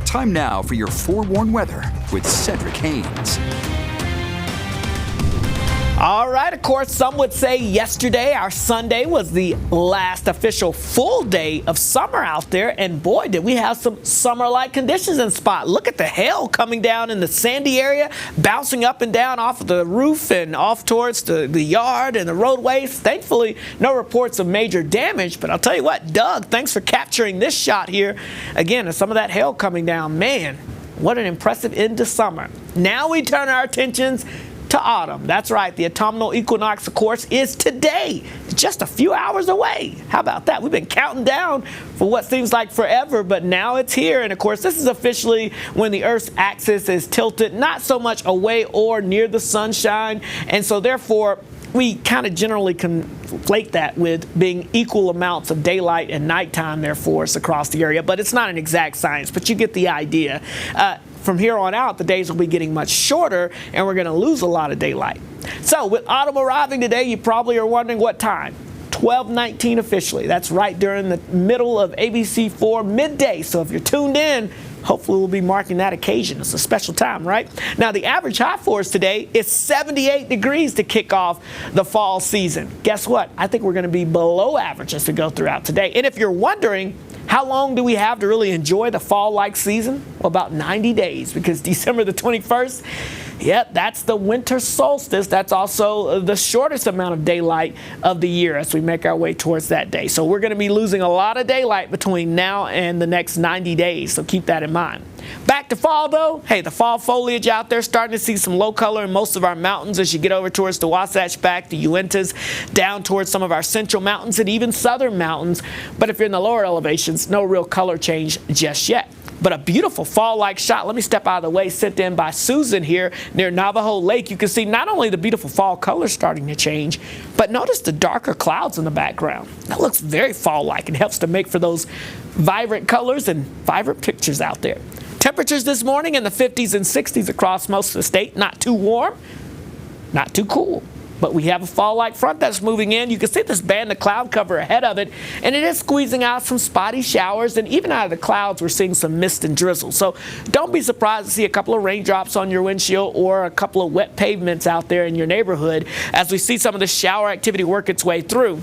Time now for your forewarned weather with Cedric Haynes. All right, of course, some would say yesterday, our Sunday, was the last official full day of summer out there. And boy, did we have some summer-like conditions in spot. Look at the hail coming down in the Sandy area, bouncing up and down off of the roof and off towards the yard and the roadways. Thankfully, no reports of major damage. But I'll tell you what, Doug, thanks for capturing this shot here. Again, and some of that hail coming down. Man, what an impressive end to summer. Now we turn our attentions to autumn. That's right. The autumnal equinox, of course, is today, just a few hours away. How about that? We've been counting down for what seems like forever, but now it's here. And of course, this is officially when the Earth's axis is tilted not so much away or near the sunshine. And so therefore, we kind of generally conflate that with being equal amounts of daylight and nighttime there for us across the area. But it's not an exact science, but you get the idea. From here on out, the days will be getting much shorter, and we're going to lose a lot of daylight. So with autumn arriving today, you probably are wondering what time. 12:19 officially. That's right during the middle of ABC4 midday. So if you're tuned in, hopefully we'll be marking that occasion. It's a special time, right? Now, the average high for us today is 78 degrees to kick off the fall season. Guess what? I think we're going to be below average as we go throughout today. And if you're wondering, how long do we have to really enjoy the fall-like season? Well, about 90 days, because December the 21st, yep, that's the winter solstice. That's also the shortest amount of daylight of the year as we make our way towards that day. So we're going to be losing a lot of daylight between now and the next 90 days, so keep that in mind. Back to fall, though. Hey, the fall foliage out there, starting to see some low color in most of our mountains as you get over towards the Wasatch back, the Uintas, down towards some of our central mountains and even southern mountains. But if you're in the lower elevations, no real color change just yet. But a beautiful fall-like shot. Let me step out of the way, sent in by Susan here near Navajo Lake. You can see not only the beautiful fall colors starting to change, but notice the darker clouds in the background. That looks very fall-like and helps to make for those vibrant colors and vibrant pictures out there. Temperatures this morning in the 50s and 60s across most of the state. Not too warm, not too cool. But we have a fall-like front that's moving in. You can see this band of cloud cover ahead of it, and it is squeezing out some spotty showers, and even out of the clouds, we're seeing some mist and drizzle. So don't be surprised to see a couple of raindrops on your windshield or a couple of wet pavements out there in your neighborhood as we see some of the shower activity work its way through.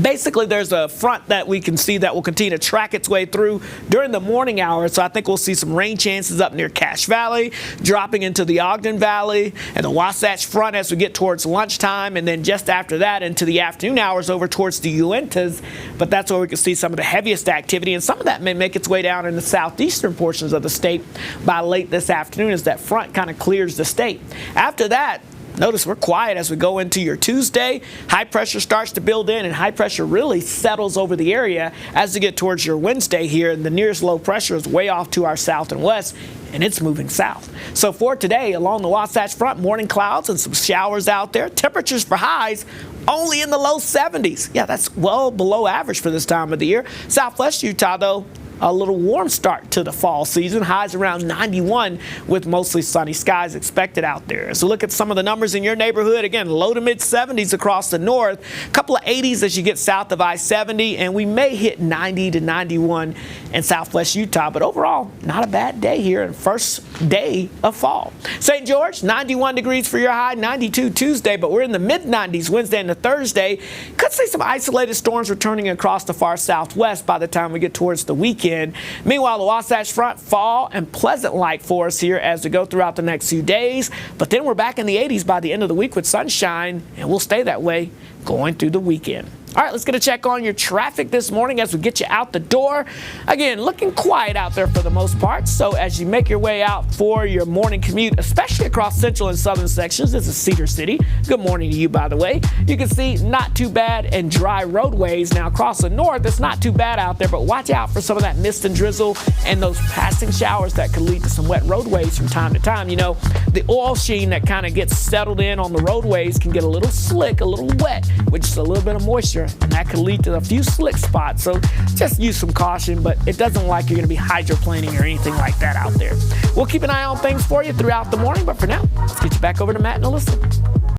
Basically, there's a front that we can see that will continue to track its way through during the morning hours. So I think we'll see some rain chances up near Cache Valley, dropping into the Ogden Valley and the Wasatch Front as we get towards lunchtime. And then just after that into the afternoon hours over towards the Uintas. But that's where we can see some of the heaviest activity. And some of that may make its way down in the southeastern portions of the state by late this afternoon as that front kind of clears the state. After that, notice we're quiet as we go into your Tuesday. High pressure starts to build in, and high pressure really settles over the area as we get towards your Wednesday here. And the nearest low pressure is way off to our south and west, and it's moving south. So for today, along the Wasatch Front, morning clouds and some showers out there. Temperatures for highs only in the low 70s. Yeah, that's well below average for this time of the year. Southwest Utah, though, a little warm start to the fall season. Highs around 91 with mostly sunny skies expected out there. So look at some of the numbers in your neighborhood. Again, low to mid 70s across the north. A couple of 80s as you get south of I-70, and we may hit 90 to 91 in southwest Utah. But overall, not a bad day here and first day of fall. St. George, 91 degrees for your high, 92 Tuesday, but we're in the mid 90s Wednesday and the Thursday. Could see some isolated storms returning across the far southwest by the time we get towards the weekend. Meanwhile, the Wasatch Front, fall and pleasant-like for us here as we go throughout the next few days. But then we're back in the 80s by the end of the week with sunshine, and we'll stay that way going through the weekend. All right, let's get a check on your traffic this morning as we get you out the door. Again, looking quiet out there for the most part. So as you make your way out for your morning commute, especially across central and southern sections, this is Cedar City. Good morning to you, by the way. You can see not too bad and dry roadways. Now across the north, it's not too bad out there, but watch out for some of that mist and drizzle and those passing showers that could lead to some wet roadways from time to time. You know, the oil sheen that kind of gets settled in on the roadways can get a little slick, a little wet, with just a little bit of moisture, and that could lead to a few slick spots. So just use some caution, but it doesn't like you're going to be hydroplaning or anything like that out there. We'll keep an eye on things for you throughout the morning, but for now, let's get you back over to Matt and Alyssa.